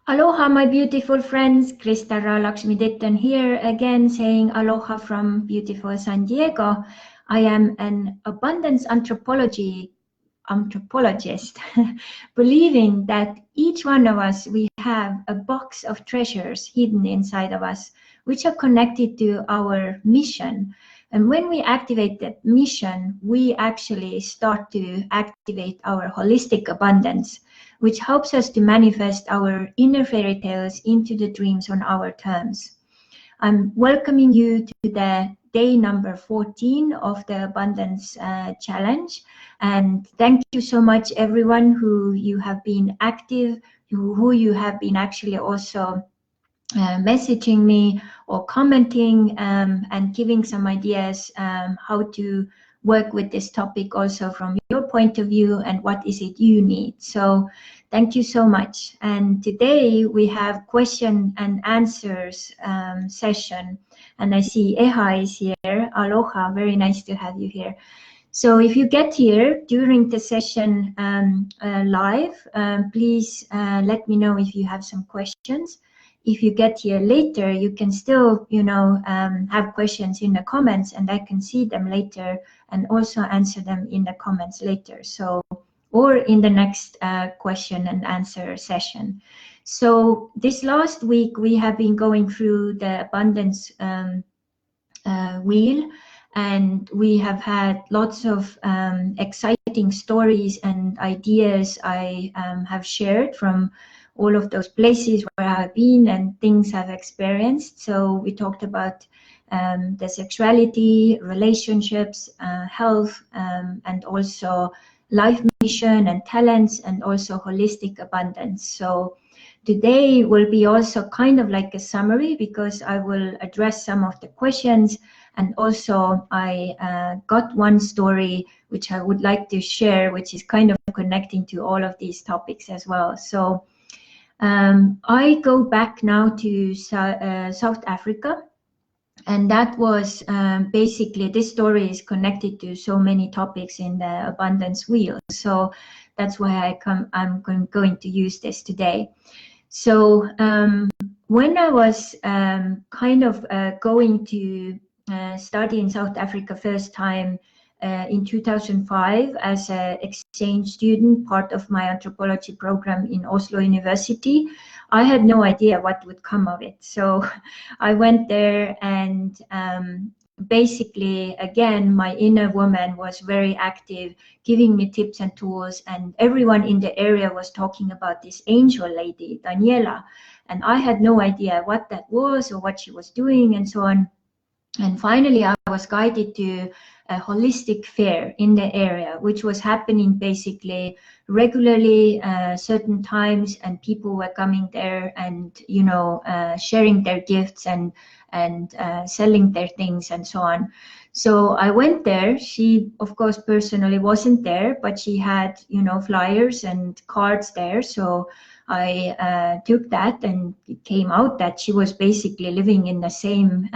Aloha, my beautiful friends. Kristara Laksmi-Ditton here again, saying aloha from beautiful San Diego. I am an abundance anthropologist, believing that each one of us, we have a box of treasures hidden inside of us, which are connected to our mission. And when we activate that mission, we actually start to activate our holistic abundance, which helps us to manifest our inner fairy tales into the dreams on our terms. I'm welcoming you to the day number 14 of the Abundance Challenge. And thank you so much, everyone who you have been active, who you have been actually also messaging me or commenting and giving some ideas how to work with this topic also from your point of view and what is it you need. So thank you so much. And today we have question and answers session. And I see Eha is here. Aloha, very nice to have you here. So if you get here during the session live, please let me know if you have some questions. If you get here later, you can still, have questions in the comments, and I can see them later and also answer them in the comments later. So, or in the next question and answer session. So this last week, we have been going through the abundance wheel, and we have had lots of exciting stories and ideas I have shared from all of those places where I've been and things I've experienced. So we talked about the sexuality, relationships, health, and also life mission and talents, and also holistic abundance. So today will be also kind of like a summary, because I will address some of the questions, and also I got one story which I would like to share, which is kind of connecting to all of these topics as well. So I go back now to South Africa, and that was basically, this story is connected to so many topics in the abundance wheel. So that's why I'm going to use this today. So when I was kind of going to study in South Africa first time in 2005 as an exchange student, part of my anthropology program in Oslo University, I had no idea what would come of it. So I went there, and basically, again, my inner woman was very active, giving me tips and tools, and everyone in the area was talking about this angel lady, Daniela, and I had no idea what that was or what she was doing and so on. And finally, I was guided to a holistic fair in the area, which was happening basically regularly, certain times, and people were coming there and, sharing their gifts and selling their things and so on. So I went there. She, of course, personally wasn't there, but she had, flyers and cards there. So I took that, and it came out that she was basically living in the same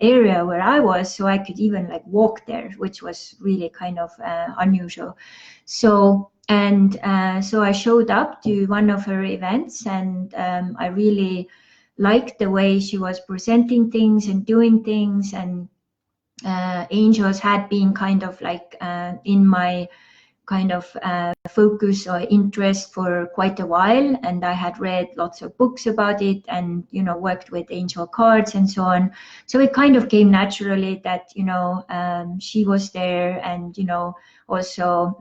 area where I was, so I could even like walk there, which was really kind of unusual. So I showed up to one of her events, and I really liked the way she was presenting things and doing things, and angels had been kind of like in my kind of focus or interest for quite a while, and I had read lots of books about it, and worked with angel cards and so on. So it kind of came naturally that she was there, and also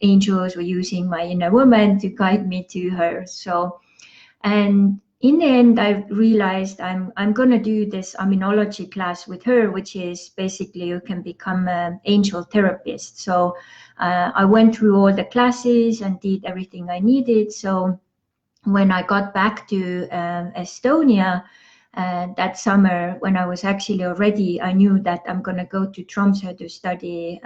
angels were using my inner woman to guide me to her. So, and in the end, I realized I'm going to do this aminology class with her, which is basically you can become an angel therapist. So I went through all the classes and did everything I needed. So when I got back to Estonia that summer, when I was actually already, I knew that I'm going to go to Tromsø to study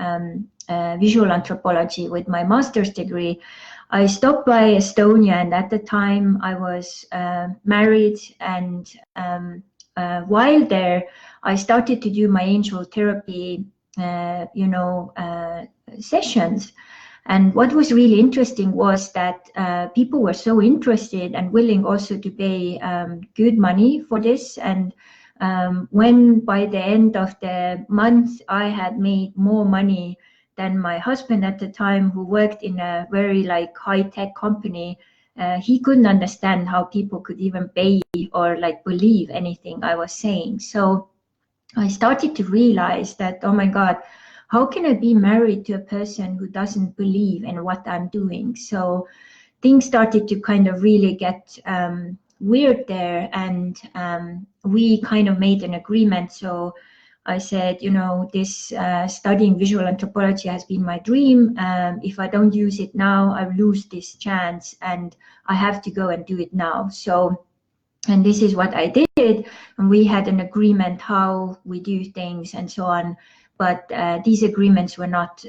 visual anthropology with my master's degree. I stopped by Estonia, and at the time I was married, and while there, I started to do my angel therapy, sessions. And what was really interesting was that people were so interested and willing also to pay good money for this. And when by the end of the month, I had made more money than my husband at the time, who worked in a very like high-tech company. He couldn't understand how people could even pay or like believe anything I was saying. So I started to realize that, oh my God, how can I be married to a person who doesn't believe in what I'm doing? So things started to kind of really get weird there, and we kind of made an agreement. So I said, you know, this studying visual anthropology has been my dream. If I don't use it now, I lose this chance, and I have to go and do it now. So, and this is what I did, and we had an agreement how we do things and so on. But these agreements were not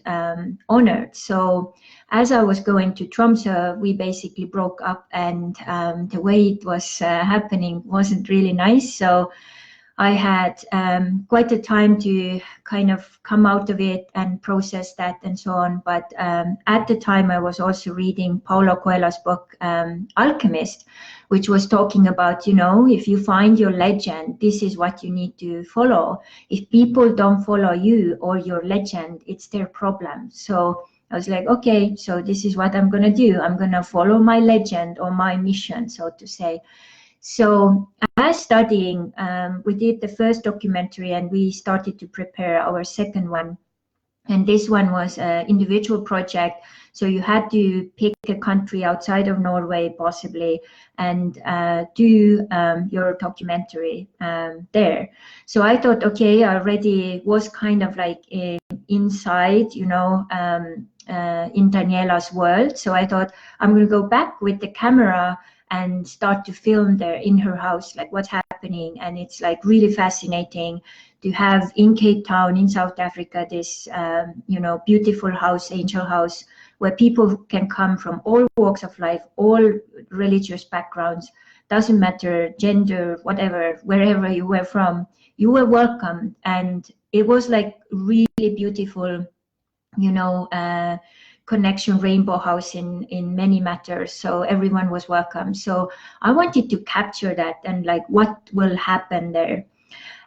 honored. So as I was going to Tromsø, we basically broke up, and the way it was happening wasn't really nice. So I had quite a time to kind of come out of it and process that and so on. But at the time, I was also reading Paulo Coelho's book, Alchemist, which was talking about, you know, if you find your legend, this is what you need to follow. If people don't follow you or your legend, it's their problem. So I was like, okay, so this is what I'm going to do. I'm going to follow my legend or my mission, so to say. So as studying, we did the first documentary, and we started to prepare our second one. And this one was an individual project. So you had to pick a country outside of Norway, possibly, and do your documentary there. So I thought, okay, I already was kind of like inside, you know, in Daniela's world. So I thought, I'm going to go back with the camera and start to film there in her house, like what's happening. And it's like really fascinating to have in Cape Town, in South Africa, this, you know, beautiful house, Angel House, where people can come from all walks of life, all religious backgrounds, doesn't matter, gender, whatever, wherever you were from, you were welcome. And it was like really beautiful, you know, connection, rainbow house in many matters. So everyone was welcome. So I wanted to capture that and like what will happen there.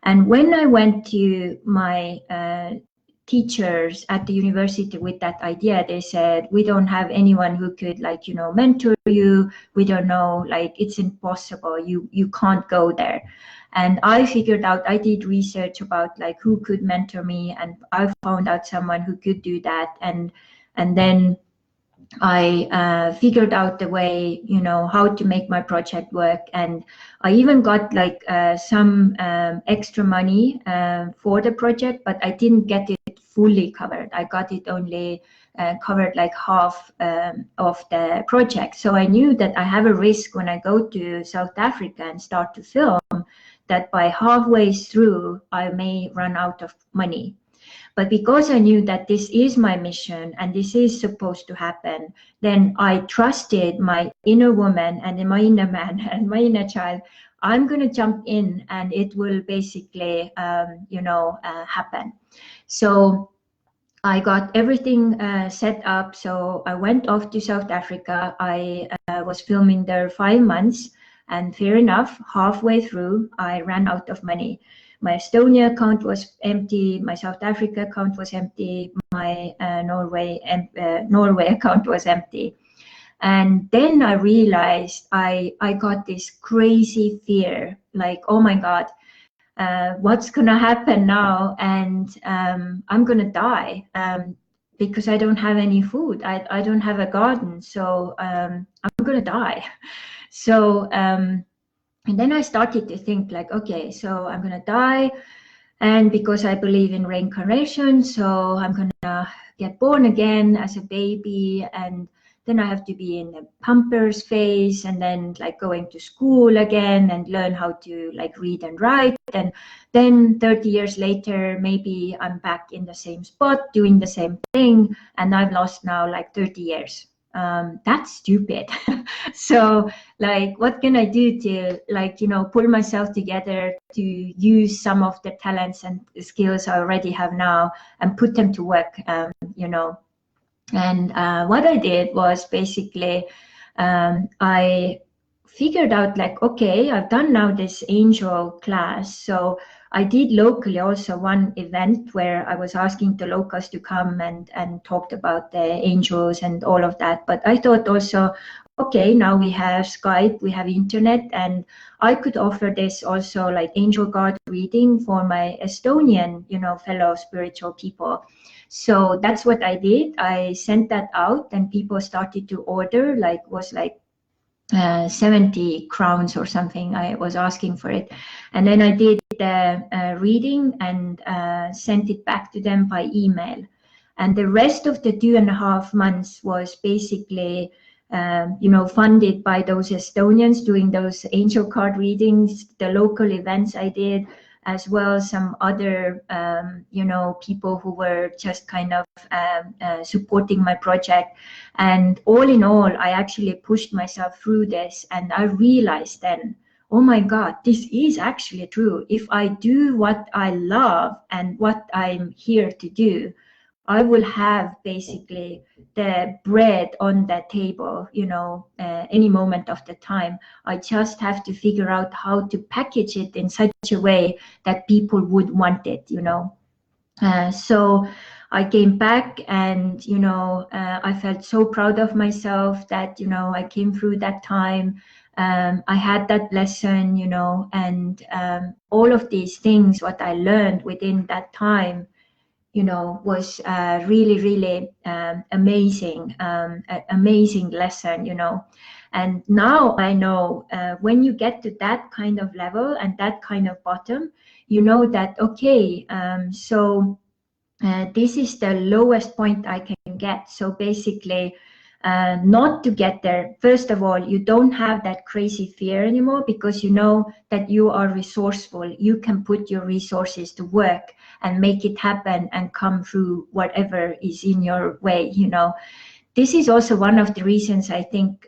And when I went to my teachers at the university with that idea, they said, we don't have anyone who could like, you know, mentor you. We don't know, like it's impossible. You can't go there. And I figured out, I did research about like who could mentor me, and I found out someone who could do that. And then I figured out the way, you know, how to make my project work. And I even got like some extra money for the project, but I didn't get it fully covered. I got it only covered like half of the project. So I knew that I have a risk when I go to South Africa and start to film, that by halfway through, I may run out of money. But because I knew that this is my mission and this is supposed to happen, then I trusted my inner woman and my inner man and my inner child. I'm going to jump in and it will basically, you know, happen. So I got everything set up. So I went off to South Africa. I was filming there 5 months. And fair enough, halfway through, I ran out of money. My Estonia account was empty. My South Africa account was empty. My Norway account was empty. And then I realized I got this crazy fear, like, oh my God, what's going to happen now? And I'm going to die because I don't have any food. I don't have a garden. So I'm going to die. So, and then I started to think like, okay, so I'm going to die. And because I believe in reincarnation, so I'm going to get born again as a baby. And then I have to be in the Pampers phase, and then like going to school again and learn how to like read and write. And then 30 years later, maybe I'm back in the same spot doing the same thing. And I've lost now like 30 years. That's stupid. So like, what can I do to like, you know, pull myself together to use some of the talents and skills I already have now and put them to work, you know. And what I did was basically I figured out like, okay, I've done now this angel class. So I did locally also one event where I was asking the locals to come and talked about the angels and all of that. But I thought also, okay, now we have Skype, we have internet, and I could offer this also like angel card reading for my Estonian, fellow spiritual people. So that's what I did. I sent that out and people started to order, like was like 70 crowns or something. I was asking for it. And then I did the reading and sent it back to them by email. And the rest of the 2.5 months was basically, funded by those Estonians doing those angel card readings, the local events I did, as well as some other, people who were just kind of supporting my project. And all in all, I actually pushed myself through this, and I realized then, oh my God, this is actually true. If I do what I love and what I'm here to do, I will have basically the bread on the table, any moment of the time. I just have to figure out how to package it in such a way that people would want it. So I came back and, I felt so proud of myself that, I came through that time. I had that lesson, and all of these things, what I learned within that time, was really, really amazing, amazing lesson, And now I know when you get to that kind of level and that kind of bottom, you know that, okay, so this is the lowest point I can get. So basically, not to get there, first of all, you don't have that crazy fear anymore because you know that you are resourceful. You can put your resources to work and make it happen and come through whatever is in your way. This is also one of the reasons I think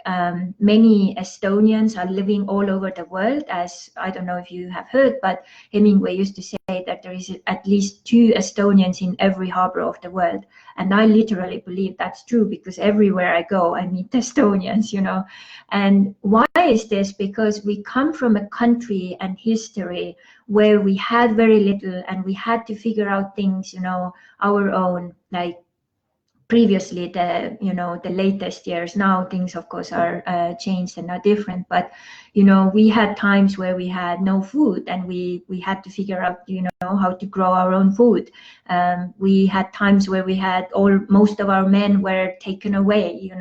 many Estonians are living all over the world. As I don't know if you have heard, but Hemingway used to say that there is at least 2 Estonians in every harbor of the world. And I literally believe that's true because everywhere I go, I meet Estonians. And why is this? Because we come from a country and history where we had very little and we had to figure out things, our own, like previously the latest years. Now things of course are changed and are different, but we had times where we had no food and we had to figure out how to grow our own food. We had times where we had most of our men were taken away,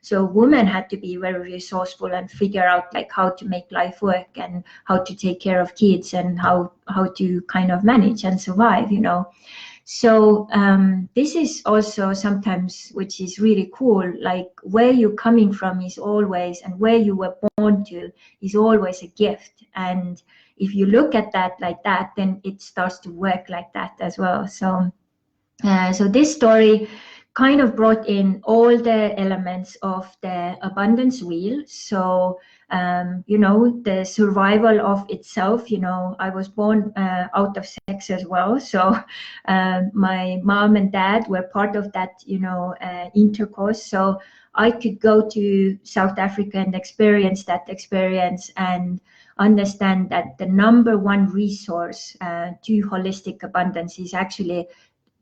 so women had to be very resourceful and figure out like how to make life work and how to take care of kids and how to kind of manage and survive. So this is also sometimes, which is really cool, like where you're coming from is always, and where you were born to is always a gift. And if you look at that like that, then it starts to work like that as well. So, so this story kind of brought in all the elements of the abundance wheel. So, the survival of itself, I was born out of sex as well. So my mom and dad were part of that, intercourse. So I could go to South Africa and experience that experience and understand that the number one resource to holistic abundance is actually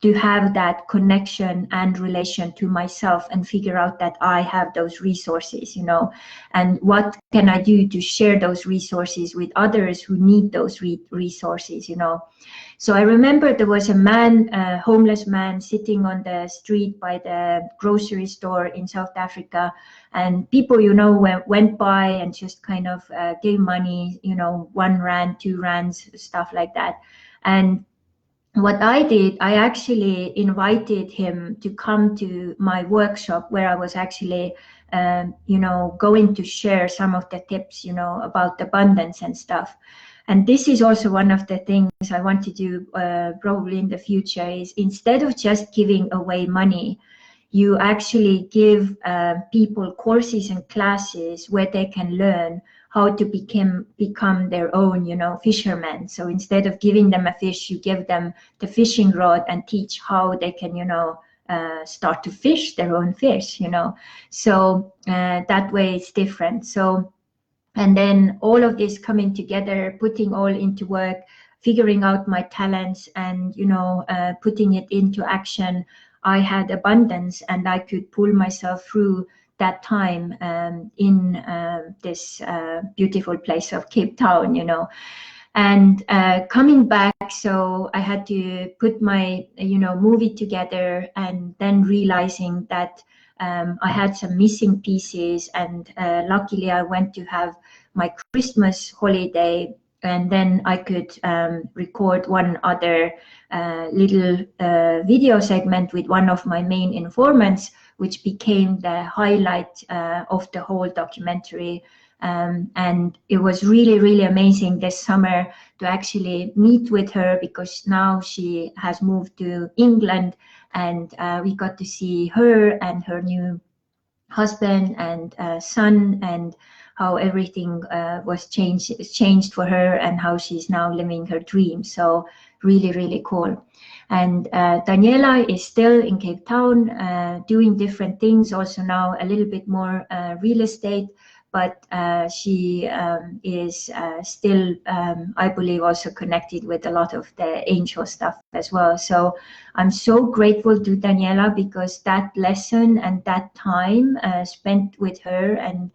to have that connection and relation to myself and figure out that I have those resources, and what can I do to share those resources with others who need those resources. So I remember there was a man, a homeless man, sitting on the street by the grocery store in South Africa, and people, went by and just kind of gave money, 1 rand, 2 rands, stuff like that. And what I did, I actually invited him to come to my workshop where I was actually, going to share some of the tips, about abundance and stuff. And this is also one of the things I want to do probably in the future is instead of just giving away money, you actually give people courses and classes where they can learn how to become their own, fishermen. So instead of giving them a fish, you give them the fishing rod and teach how they can, start to fish their own fish, you know. So that way it's different. So, and then all of this coming together, putting all into work, figuring out my talents, and you know, putting it into action, I had abundance, and I could pull myself through that time in this beautiful place of Cape Town, you know. And coming back, so I had to put my, you know, movie together, and then realizing that I had some missing pieces, and luckily I went to have my Christmas holiday, and then I could record one other little video segment with one of my main informants, which became the highlight of the whole documentary. And it was really, really amazing this summer to actually meet with her, because now she has moved to England, and we got to see her and her new husband and son, and how everything was changed for her, and how she's now living her dream. So really, really cool. And Daniela is still in Cape Town doing different things, also now a little bit more real estate, but she is still, I believe, also connected with a lot of the angel stuff as well. So I'm so grateful to Daniela, because that lesson and that time spent with her and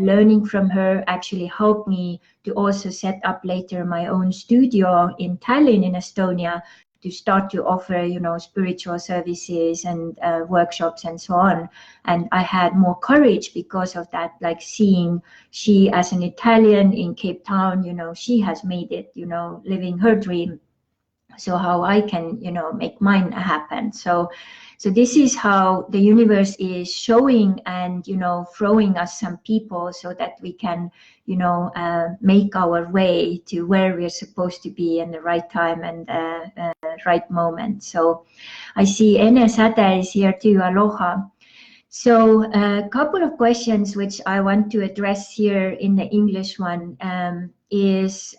learning from her actually helped me to also set up later my own studio in Tallinn in Estonia, to start to offer, you know, spiritual services and workshops and so on. And I had more courage because of that, like seeing she as an Italian in Cape Town, you know, she has made it, you know, living her dream. So how I can, you know, make mine happen. So this is how the universe is showing and, you know, throwing us some people so that we can, you know, make our way to where we're supposed to be in the right time and right moment. So I see Ene Sade is here too. Aloha. So a couple of questions which I want to address here in the English one is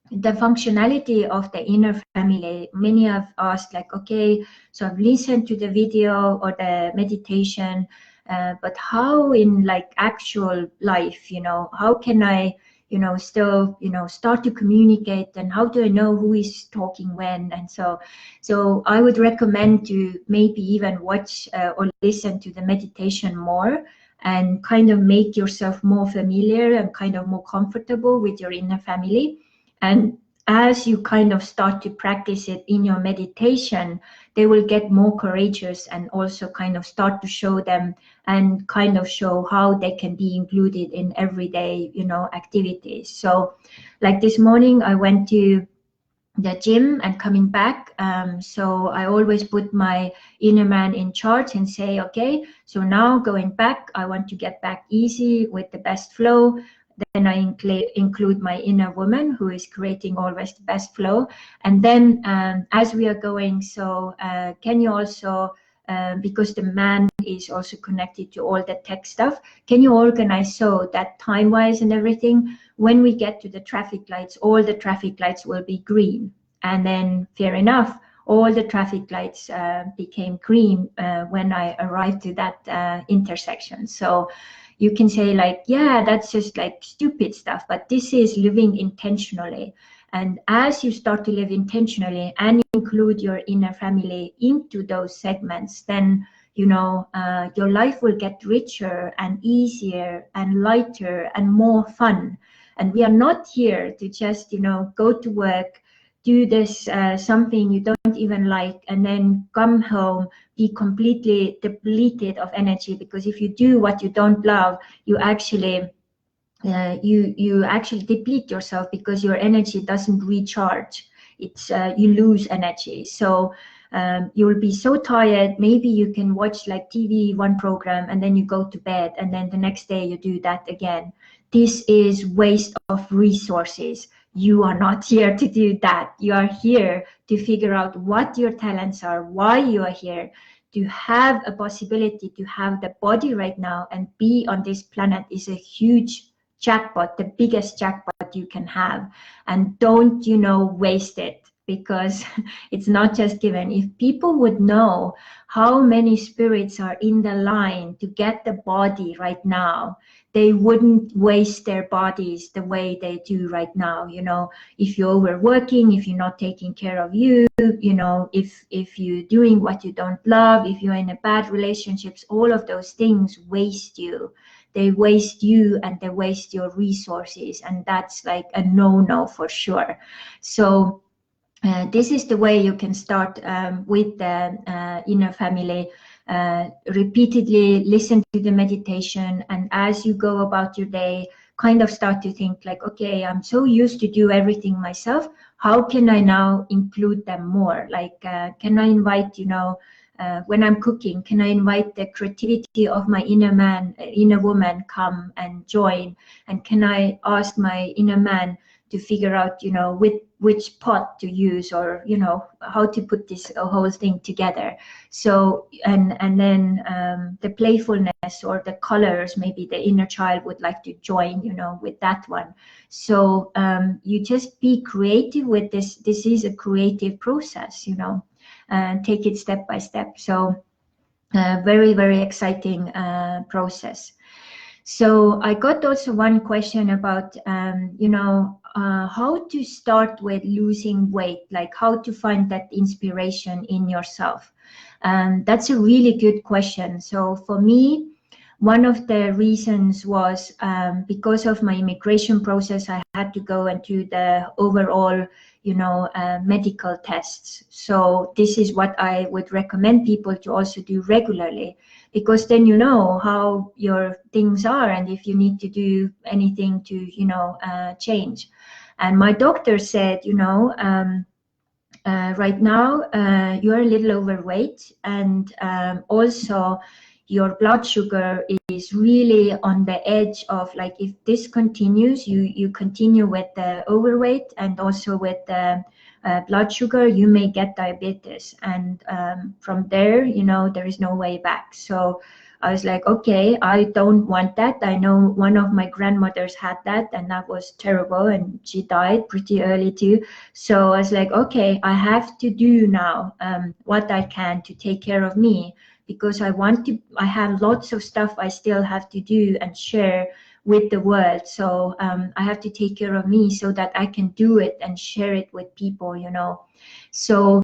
the functionality of the inner family. Many have asked, like, okay, so I've listened to the video or the meditation, but how in like actual life, you know, how can I, you know, still, you know, start to communicate, and how do I know who is talking when? And so I would recommend to maybe even watch or listen to the meditation more, and kind of make yourself more familiar and kind of more comfortable with your inner family. And as you kind of start to practice it in your meditation, they will get more courageous, and also kind of start to show them and kind of show how they can be included in everyday, you know, activities. So like this morning, I went to the gym and coming back. So I always put my inner man in charge and say, okay, so now going back, I want to get back easy with the best flow. Then I include my inner woman, who is creating always the best flow. And then as we are going, so can you also, because the man is also connected to all the tech stuff, can you organize so that time-wise and everything, when we get to the traffic lights, all the traffic lights will be green. And then fair enough, all the traffic lights became green when I arrived to that intersection. So you can say like, yeah, that's just like stupid stuff, but this is living intentionally. And as you start to live intentionally and include your inner family into those segments, then, you know, your life will get richer and easier and lighter and more fun. And we are not here to just, you know, go to work, do this something you don't even like, and then come home, be completely depleted of energy. Because if you do what you don't love, you actually you actually deplete yourself, because your energy doesn't recharge. It's you lose energy. So you will be so tired. Maybe you can watch like TV, one program, and then you go to bed, and then the next day you do that again. This is waste of resources. You are not here to do that. You are here to figure out what your talents are, why you are here, to have a possibility to have the body right now and be on this planet is a huge jackpot, the biggest jackpot you can have. And don't, you know, waste it. because it's not just given. If people would know how many spirits are in the line to get the body right now, they wouldn't waste their bodies the way they do right now. You know, if you're overworking, if you're not taking care of you, you know, if you're doing what you don't love, if you're in a bad relationships, all of those things waste you. They waste you and they waste your resources, and that's like a no-no for sure. So this is the way you can start with the inner family. Repeatedly listen to the meditation, and as you go about your day, kind of start to think like, okay, I'm so used to do everything myself. How can I now include them more? Like, can I invite, you know, when I'm cooking, can I invite the creativity of my inner man, inner woman come and join? And can I ask my inner man to figure out, you know, which pot to use, or, you know, how to put this whole thing together. So, and then the playfulness or the colors, maybe the inner child would like to join, you know, with that one. So you just be creative with this. This is a creative process, you know, and take it step by step. So very, very exciting process. So I got also one question about, you know, how to start with losing weight, like how to find that inspiration in yourself. That's a really good question. So for me, one of the reasons was because of my immigration process, I had to go and do the overall, you know, medical tests. So this is what I would recommend people to also do regularly, because then you know how your things are and if you need to do anything to, you know, change. And my doctor said, you know, right now you're a little overweight, and also your blood sugar is really on the edge of, like, if this continues, you continue with the overweight and also with the blood sugar, you may get diabetes. And from there, you know, there is no way back. So I was like, okay, I don't want that. I know one of my grandmothers had that, and that was terrible, and she died pretty early too. So I was like, okay, I have to do now what I can to take care of me, because I have lots of stuff I still have to do and share with the world. So I have to take care of me so that I can do it and share it with people, you know. So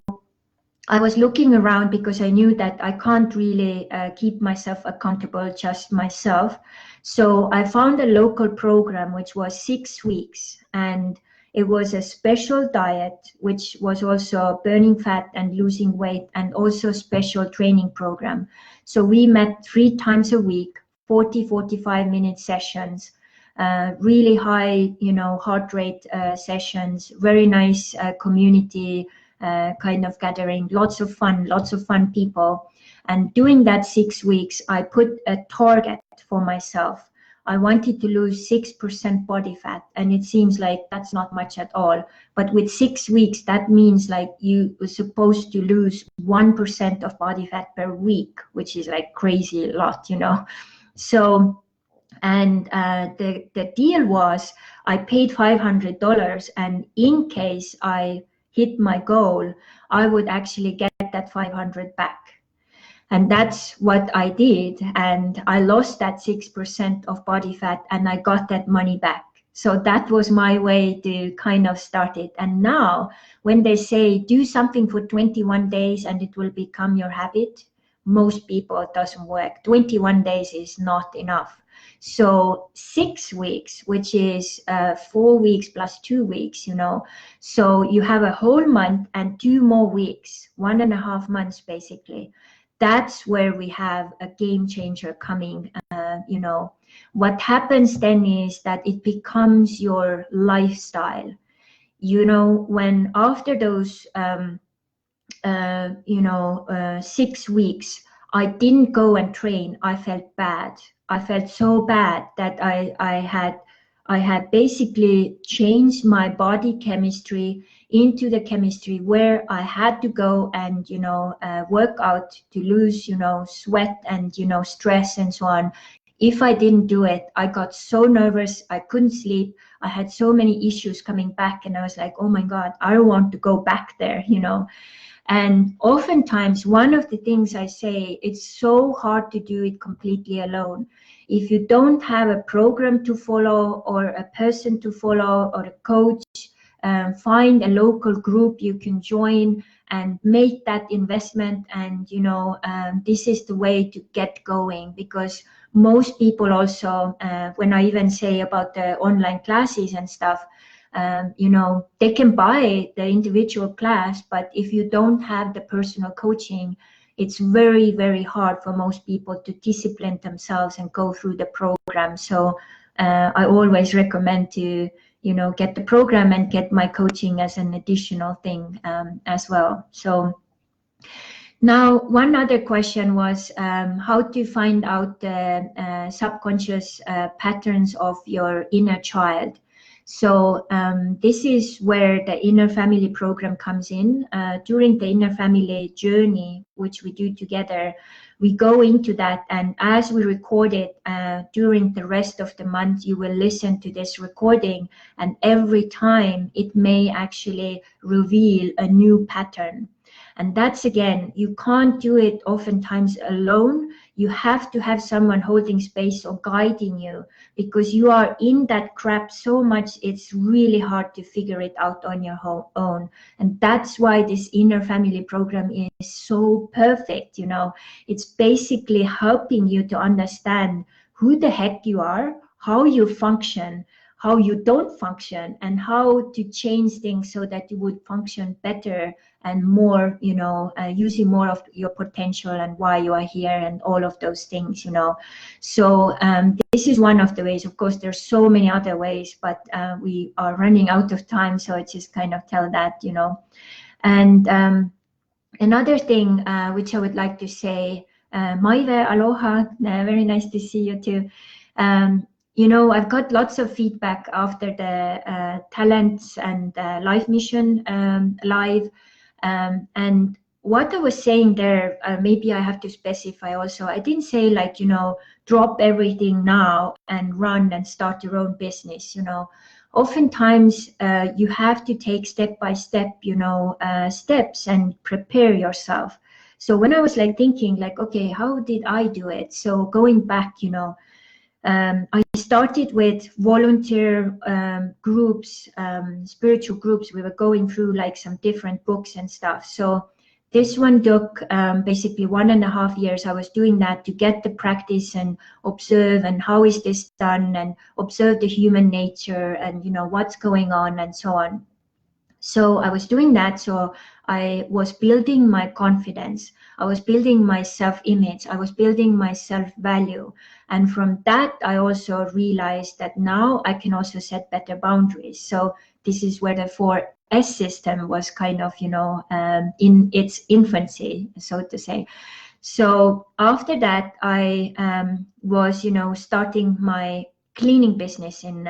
I was looking around because I knew that I can't really keep myself accountable, just myself. So I found a local program which was 6 weeks, and it was a special diet, which was also burning fat and losing weight, and also special training program. So we met 3 times a week, 45-minute sessions, really high, you know, heart rate sessions, very nice community kind of gathering, lots of fun people. And doing that 6 weeks, I put a target for myself. I wanted to lose 6% body fat, and it seems like that's not much at all. But with 6 weeks, that means like you were supposed to lose 1% of body fat per week, which is like crazy a lot, you know. So, and the deal was I paid $500, and in case I hit my goal, I would actually get that 500 back. And that's what I did. And I lost that 6% of body fat, and I got that money back. So that was my way to kind of start it. And now when they say do something for 21 days and it will become your habit, most people, it doesn't work. 21 days is not enough. So 6 weeks, which is 4 weeks plus 2 weeks, you know. So you have a whole month and 2 more weeks, 1.5 months basically. That's where we have a game changer coming. You know, what happens then is that it becomes your lifestyle. You know, when after those, 6 weeks, I didn't go and train, I felt bad. I felt so bad that I had basically changed my body chemistry into the chemistry where I had to go and, you know, work out to lose, you know, sweat and, you know, stress and so on If I didn't do it, I got so nervous, I couldn't sleep. I had so many issues coming back, and I was like, oh my God, I don't want to go back there, you know. And oftentimes, one of the things I say, it's so hard to do it completely alone. If you don't have a program to follow or a person to follow or a coach, find a local group you can join and make that investment. And, you know, this is the way to get going, because most people also, when I even say about the online classes and stuff, you know, they can buy the individual class, but if you don't have the personal coaching, it's very, very hard for most people to discipline themselves and go through the program. So I always recommend to, you know, get the program and get my coaching as an additional thing as well. So now, one other question was how to find out the subconscious patterns of your inner child. So this is where the inner family program comes in. During the inner family journey, which we do together, we go into that, and as we record it during the rest of the month, you will listen to this recording, and every time it may actually reveal a new pattern. And that's, again, you can't do it oftentimes alone. You have to have someone holding space or guiding you, because you are in that crap so much, it's really hard to figure it out on your own. And that's why this inner family program is so perfect. You know, it's basically helping you to understand who the heck you are, how you function, how you don't function, and how to change things so that you would function better and more, you know, using more of your potential and why you are here and all of those things, you know. So this is one of the ways. Of course, there's so many other ways, but we are running out of time, so I just kind of tell that, you know. And another thing which I would like to say, Maive, aloha, very nice to see you too. You know, I've got lots of feedback after the Talents and Life Mission live. And what I was saying there, maybe I have to specify also, I didn't say like, you know, drop everything now and run and start your own business, you know. Oftentimes you have to take step by step, you know, steps and prepare yourself. So when I was like thinking like, okay, how did I do it? So going back, you know, I started with volunteer groups, spiritual groups. We were going through like some different books and stuff. So this one took basically 1.5 years. I was doing that to get the practice and observe and how is this done and observe the human nature and, you know, what's going on and so on. So I was doing that. So I was building my confidence. I was building my self-image. I was building my self-value. And from that, I also realized that now I can also set better boundaries. So this is where the 4S system was kind of, you know, in its infancy, so to say. So after that, I was, you know, starting my cleaning business in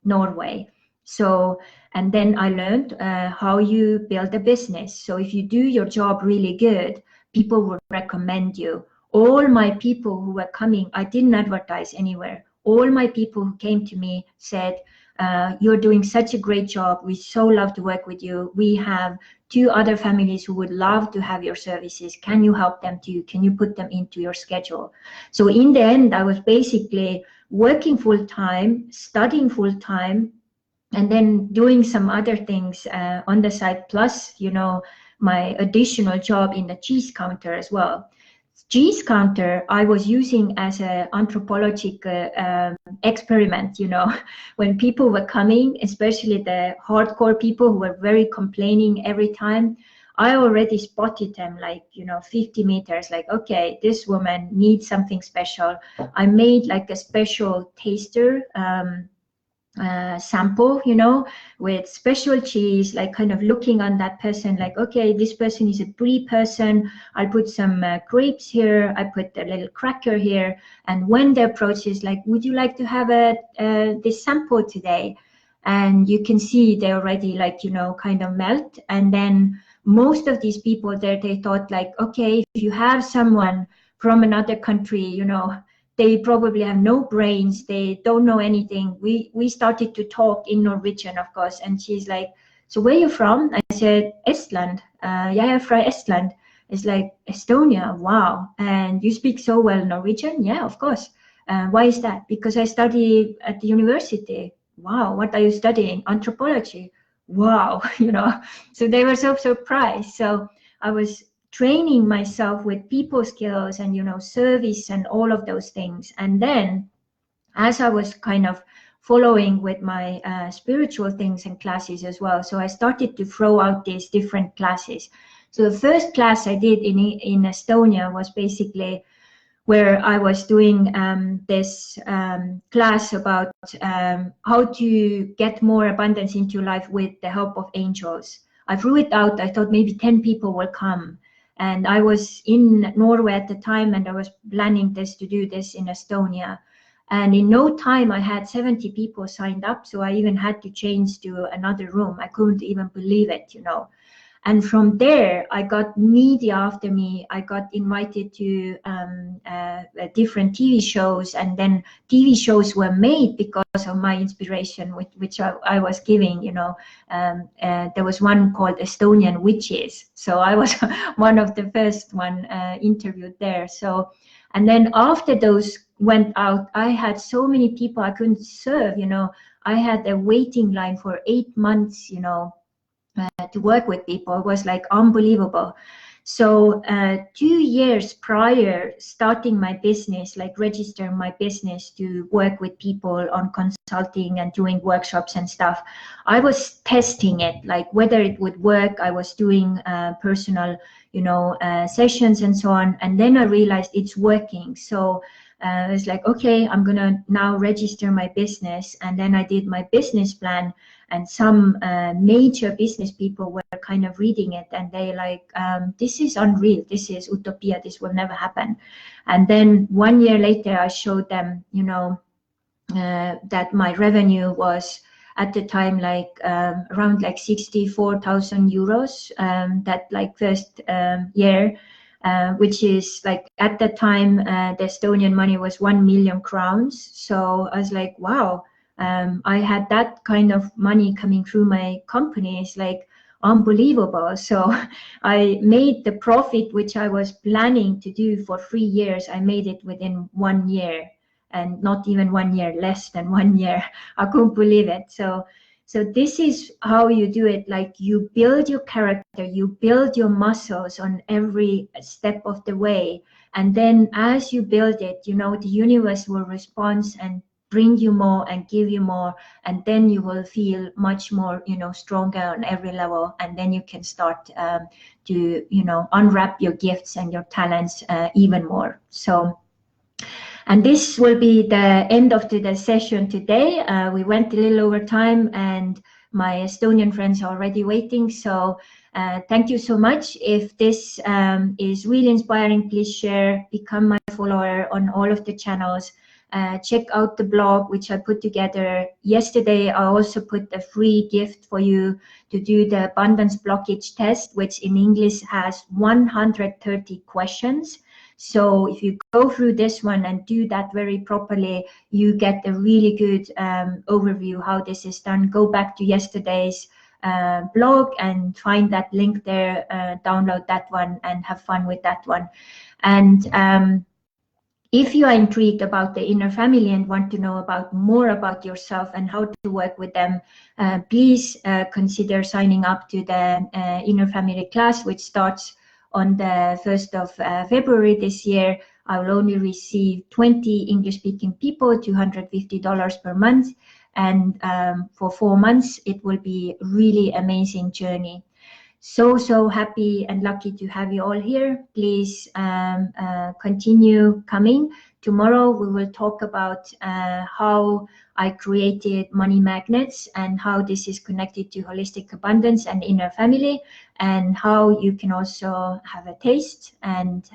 Norway. So, and then I learned how you build a business. So if you do your job really good, people will recommend you. All my people who were coming, I didn't advertise anywhere. All my people who came to me said, you're doing such a great job. We so love to work with you. We have 2 other families who would love to have your services. Can you help them too? Can you put them into your schedule? So in the end, I was basically working full time, studying full time, and then doing some other things on the side, plus, you know, my additional job in the cheese counter as well. Cheese counter I was using as an anthropological experiment, you know, when people were coming, especially the hardcore people who were very complaining every time. I already spotted them like, you know, 50 meters, like, okay, this woman needs something special. I made like a special taster sample, you know, with special cheese, like kind of looking on that person like, okay, this person is a brie person. I'll put some grapes here. I put a little cracker here. And when they approach is like, would you like to have this sample today? And you can see they already like, you know, kind of melt. And then most of these people there, they thought like, okay, if you have someone from another country, you know, they probably have no brains, they don't know anything. We started to talk in Norwegian, of course, and she's like, so where are you from? I said, Estland. Yeah, from Estland. It's like, Estonia, wow. And you speak so well Norwegian? Yeah, of course. Why is that? Because I study at the university. Wow, what are you studying? Anthropology. Wow, you know. So they were so surprised. So I was training myself with people skills and, you know, service and all of those things. And then as I was kind of following with my spiritual things and classes as well, so I started to throw out these different classes. So the first class I did in Estonia was basically where I was doing this class about how to get more abundance into your life with the help of angels. I threw it out. I thought maybe 10 people will come. And I was in Norway at the time, and I was planning to do this in Estonia. And in no time, I had 70 people signed up. So I even had to change to another room. I couldn't even believe it, you know. And from there, I got media after me. I got invited to different TV shows, and then TV shows were made because of my inspiration, which I was giving. You know, there was one called Estonian Witches, so I was one of the first one interviewed there. So, and then after those went out, I had so many people I couldn't serve. You know, I had a waiting line for 8 months. You know. To work with people. It was like unbelievable. So 2 years prior starting my business, like registering my business to work with people on consulting and doing workshops and stuff, I was testing it, like whether it would work. I was doing personal, you know, sessions and so on. And then I realized it's working. So I was like, okay, I'm gonna now register my business. And then I did my business plan, and some major business people were kind of reading it, and they like, this is unreal, this is utopia, this will never happen. And then 1 year later, I showed them, you know, that my revenue was at the time like around like 64,000 euros that like first year. Which is like at the time the Estonian money was 1 million crowns. So I was like, wow, I had that kind of money coming through my company. It's like unbelievable. So I made the profit which I was planning to do for 3 years. I made it within 1 year, and not even 1 year, less than 1 year. I couldn't believe it. So this is how you do it. Like you build your character, you build your muscles on every step of the way. And then as you build it, you know, the universe will respond and bring you more and give you more. And then you will feel much more, you know, stronger on every level. And then you can start to, you know, unwrap your gifts and your talents even more. So, and this will be the end of the session today. We went a little over time, and my Estonian friends are already waiting. So thank you so much. If this is really inspiring, please share, become my follower on all of the channels. Check out the blog, which I put together yesterday. I also put a free gift for you to do the abundance blockage test, which in English has 130 questions. So if you go through this one and do that very properly, you get a really good overview how this is done. Go back to yesterday's blog and find that link there, download that one and have fun with that one. And if you are intrigued about the inner family and want to know about more about yourself and how to work with them, please consider signing up to the inner family class, which starts on the 1st of February this year. I will only receive 20 English-speaking people, $250 per month. And for 4 months, it will be a really amazing journey. So happy and lucky to have you all here. Please continue coming. Tomorrow we will talk about how I created money magnets and how this is connected to holistic abundance and inner family, and how you can also have a taste and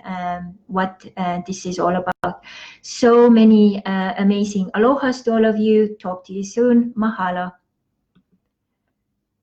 what this is all about. So many amazing alohas to all of you. Talk to you soon. Mahalo.